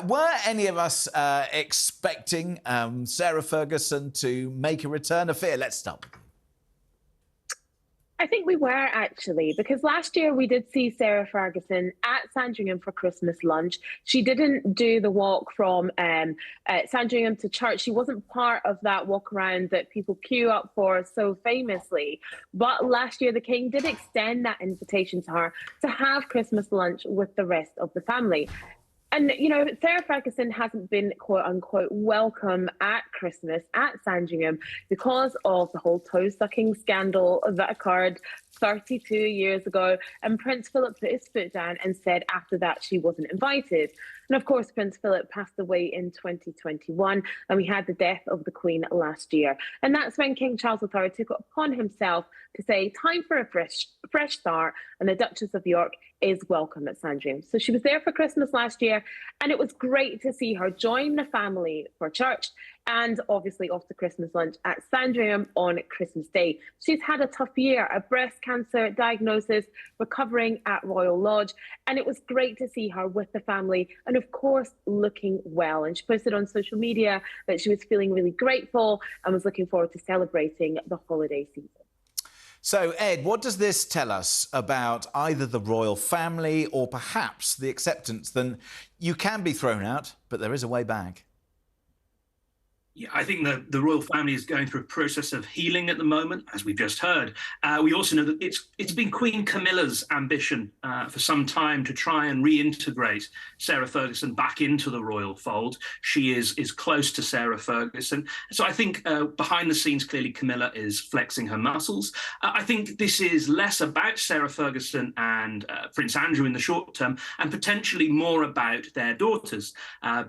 Were any of us expecting Sarah Ferguson to make a return? Afua, let's start. I think we were actually, because last year we did see Sarah Ferguson at Sandringham for Christmas lunch. She didn't do the walk from Sandringham to church. She wasn't part of that walk around that people queue up for so famously. But last year the King did extend that invitation to her to have Christmas lunch with the rest of the family. And, you know, Sarah Ferguson hasn't been, quote unquote, welcome at Christmas at Sandringham because of the whole toe-sucking scandal that occurred 32 years ago. And Prince Philip put his foot down and said after that she wasn't invited. And of course, Prince Philip passed away in 2021, and we had the death of the Queen last year. And that's when King Charles III took it upon himself to say, time for a fresh start, and the Duchess of York is welcome at Sandringham. So she was there for Christmas last year, and it was great to see her join the family for church and obviously off to Christmas lunch at Sandringham on Christmas Day. She's had a tough year, a breast cancer diagnosis, recovering at Royal Lodge, and it was great to see her with the family and of course looking well. And she posted on social media that she was feeling really grateful and was looking forward to celebrating the holiday season. So, Ed, what does this tell us about either the royal family or perhaps the acceptance that you can be thrown out, but there is a way back? Yeah, I think the royal family is going through a process of healing at the moment, as we've just heard. We also know that it's been Queen Camilla's ambition for some time to try and reintegrate Sarah Ferguson back into the royal fold. She is close to Sarah Ferguson. So I think behind the scenes, clearly Camilla is flexing her muscles. I think this is less about Sarah Ferguson and Prince Andrew in the short term, and potentially more about their daughters,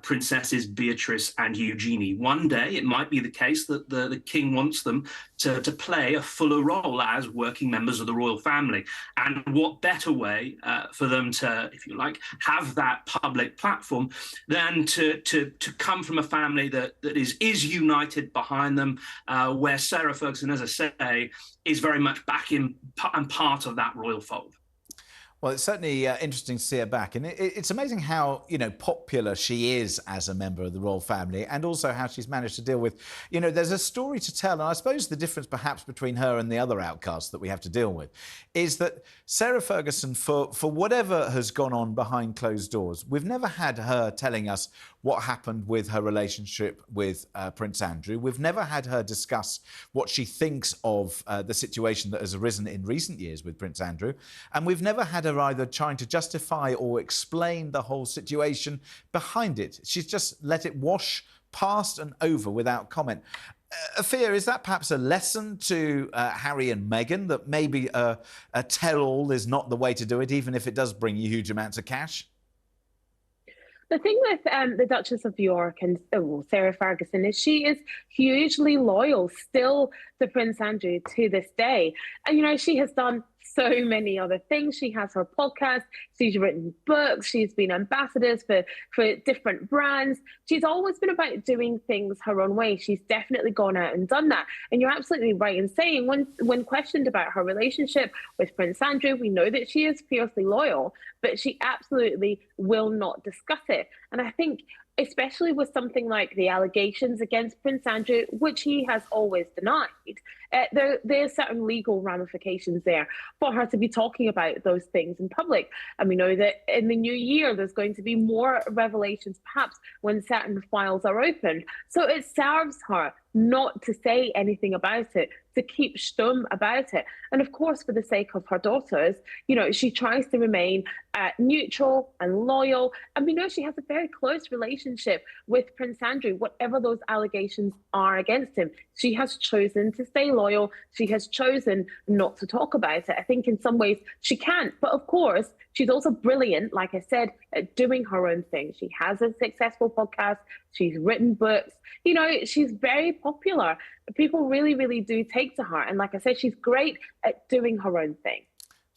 Princesses Beatrice and Eugenie. One day it might be the case that the King wants them to play a fuller role as working members of the royal family. And what better way for them to, if you like, have that public platform than to come from a family that is united behind them, where Sarah Ferguson, as I say, is very much back in and part of that royal fold. Well, it's certainly interesting to see her back. And it's amazing how, you know, popular she is as a member of the royal family, and also how she's managed to deal with, you know, there's a story to tell. And I suppose the difference perhaps between her and the other outcasts that we have to deal with is that Sarah Ferguson, for whatever has gone on behind closed doors, we've never had her telling us what happened with her relationship with Prince Andrew. We've never had her discuss what she thinks of the situation that has arisen in recent years with Prince Andrew. And we've never had her either trying to justify or explain the whole situation behind it. She's just let it wash past and over without comment. Afua, is that perhaps a lesson to Harry and Meghan, that maybe a tell-all is not the way to do it, even if it does bring you huge amounts of cash? The thing with the Duchess of York and Sarah Ferguson is she is hugely loyal still to Prince Andrew to this day. And, you know, she has done so many other things. She has her podcast, she's written books, she's been ambassadors for different brands. She's always been about doing things her own way. She's definitely gone out and done that. And you're absolutely right in saying when questioned about her relationship with Prince Andrew, we know that she is fiercely loyal, but she absolutely will not discuss it. And I think especially with something like the allegations against Prince Andrew, which he has always denied, there's certain legal ramifications there for her to be talking about those things in public. And we know that in the new year, there's going to be more revelations, perhaps when certain files are opened. So it serves her not to say anything about it, to keep stum about it. And of course, for the sake of her daughters, you know, she tries to remain neutral and loyal. And we know she has a very close relationship with Prince Andrew, whatever those allegations are against him. She has chosen to stay loyal. She has chosen not to talk about it. I think in some ways she can't. But of course, she's also brilliant, like I said, at doing her own thing. She has a successful podcast. She's written books. You know, she's very popular. People really, really do take to her. And like I said, she's great at doing her own thing.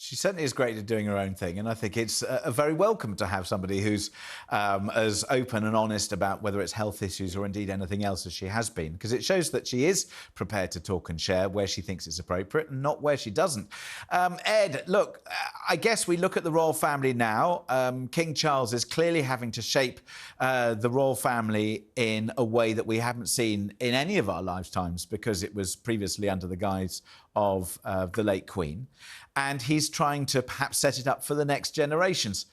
She certainly is great at doing her own thing, and I think it's very welcome to have somebody who's as open and honest about whether it's health issues or indeed anything else as she has been, because it shows that she is prepared to talk and share where she thinks it's appropriate and not where she doesn't. Ed, look, I guess we look at the royal family now. King Charles is clearly having to shape the royal family in a way that we haven't seen in any of our lifetimes, because it was previously under the guise of the late Queen. And he's trying to perhaps set it up for the next generations.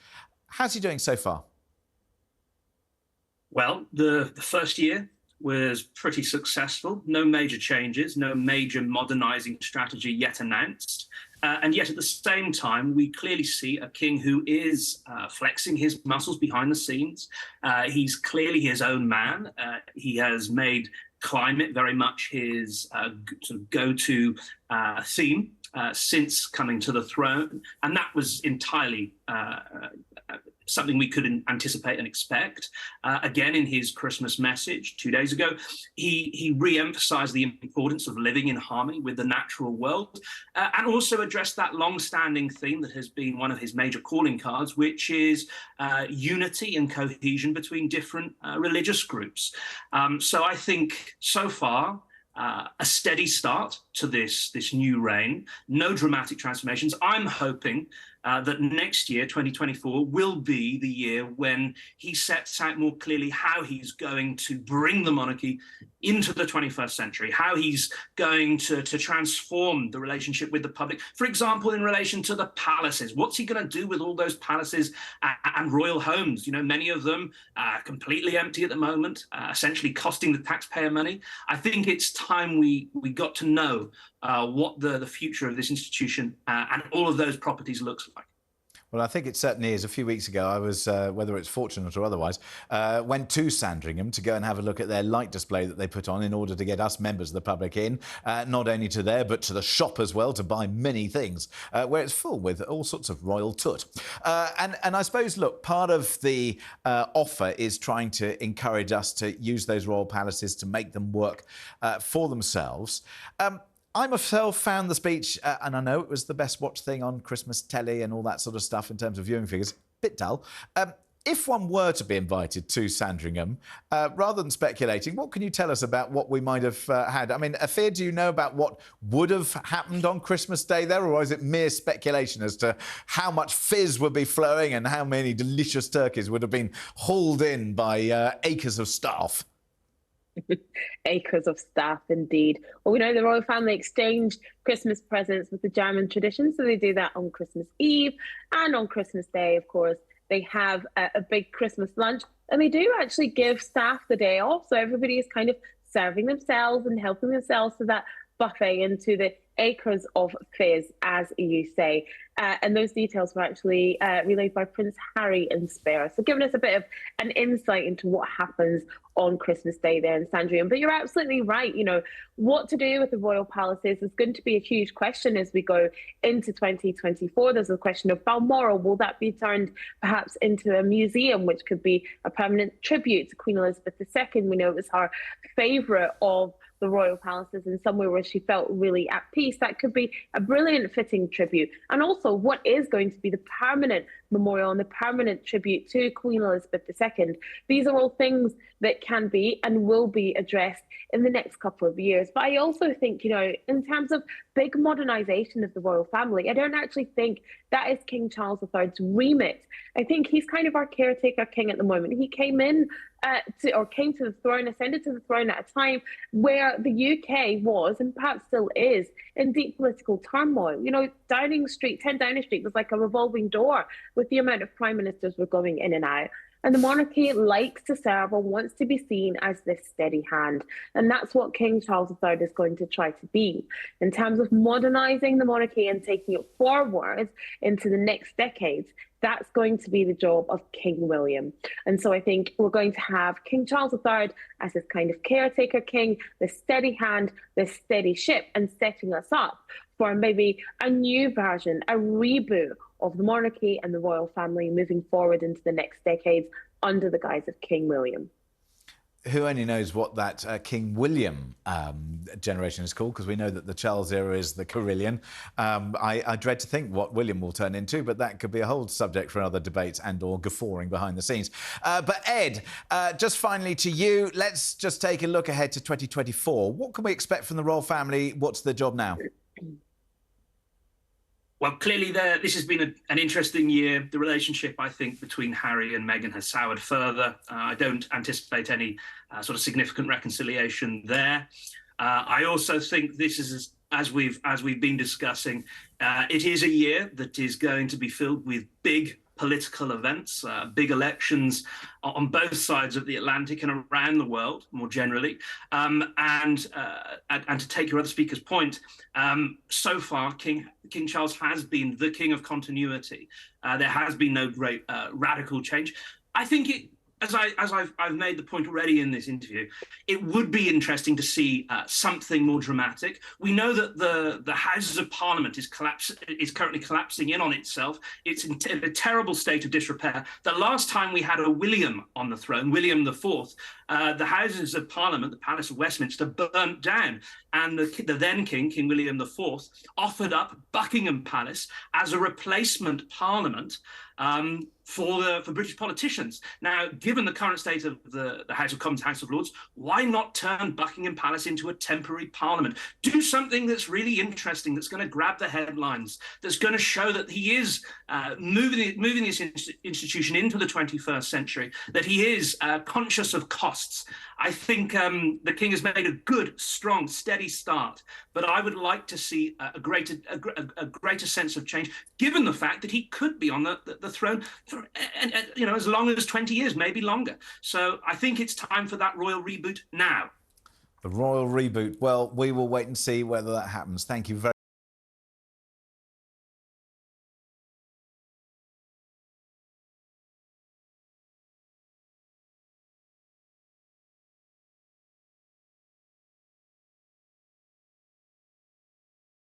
How's he doing so far? Well, the first year was pretty successful. No major changes, no major modernising strategy yet announced. And yet at the same time, we clearly see a king who is flexing his muscles behind the scenes. He's clearly his own man. He has made climate very much his sort of go-to theme since coming to the throne, and that was entirely something we could anticipate and expect. Again, in his Christmas message 2 days ago, he re-emphasized the importance of living in harmony with the natural world, and also addressed that long-standing theme that has been one of his major calling cards, which is unity and cohesion between different religious groups. So I think so far, a steady start to this new reign, no dramatic transformations. I'm hoping that next year, 2024, will be the year when he sets out more clearly how he's going to bring the monarchy into the 21st century, how he's going to transform the relationship with the public. For example, in relation to the palaces, what's he going to do with all those palaces and royal homes? You know, many of them are completely empty at the moment, essentially costing the taxpayer money. I think it's time we got to know what the future of this institution and all of those properties looks like. Well, I think it certainly is. A few weeks ago, I was, whether it's fortunate or otherwise, went to Sandringham to go and have a look at their light display that they put on in order to get us members of the public in, not only to there, but to the shop as well, to buy many things, where it's full with all sorts of royal tut. And I suppose, look, part of the offer is trying to encourage us to use those royal palaces to make them work for themselves. I myself found the speech, and I know it was the best watched thing on Christmas telly and all that sort of stuff in terms of viewing figures, a bit dull. If one were to be invited to Sandringham, rather than speculating, what can you tell us about what we might have had? I mean, Afua, do you know about what would have happened on Christmas Day there, or is it mere speculation as to how much fizz would be flowing and how many delicious turkeys would have been hauled in by acres of staff? Acres of staff, indeed. Well, we know the royal family exchanged Christmas presents with the German tradition, so they do that on Christmas Eve, and on Christmas Day, of course, they have a big Christmas lunch, and they do actually give staff the day off, so everybody is kind of serving themselves and helping themselves to that buffet and to the acres of fizz, as you say. And those details were actually relayed by Prince Harry in Spare, so giving us a bit of an insight into what happens on Christmas Day there in Sandringham. But you're absolutely right. You know, what to do with the royal palaces is going to be a huge question as we go into 2024. There's a question of Balmoral. Will that be turned perhaps into a museum, which could be a permanent tribute to Queen Elizabeth II? We know it was her favourite of the royal palaces, in somewhere where she felt really at peace. That could be a brilliant fitting tribute. And also, what is going to be the permanent memorial and the permanent tribute to Queen Elizabeth II? These are all things that can be and will be addressed in the next couple of years. But I also think, you know, in terms of big modernisation of the royal family, I don't actually think that is King Charles III's remit. I think he's kind of our caretaker king at the moment. He came in came to the throne, ascended to the throne at a time where the UK was, and perhaps still is, in deep political turmoil. You know, 10 Downing Street was like a revolving door with the amount of prime ministers were going in and out. And the monarchy likes to serve or wants to be seen as this steady hand. And that's what King Charles III is going to try to be. In terms of modernising the monarchy and taking it forward into the next decades, that's going to be the job of King William. And so I think we're going to have King Charles III as this kind of caretaker king, this steady hand, this steady ship, and setting us up for maybe a new version, a reboot of the monarchy and the royal family moving forward into the next decades under the guise of King William. who only knows what that King William generation is called, because we know that the Charles era is the Carillion. I dread to think what William will turn into, but that could be a whole subject for another debate and or guffawing behind the scenes. But Ed, just finally to you, let's just take a look ahead to 2024. What can we expect from the royal family? What's their job now? Well, clearly this has been an interesting year. The relationship, I think, between Harry and Meghan has soured further. I don't anticipate any sort of significant reconciliation there. I also think this is, as we've been discussing, it is a year that is going to be filled with big political events, big elections on both sides of the Atlantic and around the world more generally. And to take your other speaker's point, so far King Charles has been the king of continuity. There has been no great radical change. I think as I've made the point already in this interview, it would be interesting to see something more dramatic. We know that the Houses of Parliament is currently collapsing in on itself. It's in a terrible state of disrepair. The last time we had a William on the throne, William IV, the Houses of Parliament, the Palace of Westminster, burnt down, and the then King William IV, offered up Buckingham Palace as a replacement Parliament for British politicians. Now, given the current state of the House of Commons, House of Lords, why not turn Buckingham Palace into a temporary parliament? Do something that's really interesting, that's going to grab the headlines, that's going to show that he is moving this institution into the 21st century, that he is conscious of costs. I think the King has made a good, strong, steady start, but I would like to see a greater sense of change, given the fact that he could be on the throne for as long as 20 years, maybe longer. So I think it's time for that royal reboot now. The royal reboot. Well, we will wait and see whether that happens. Thank you very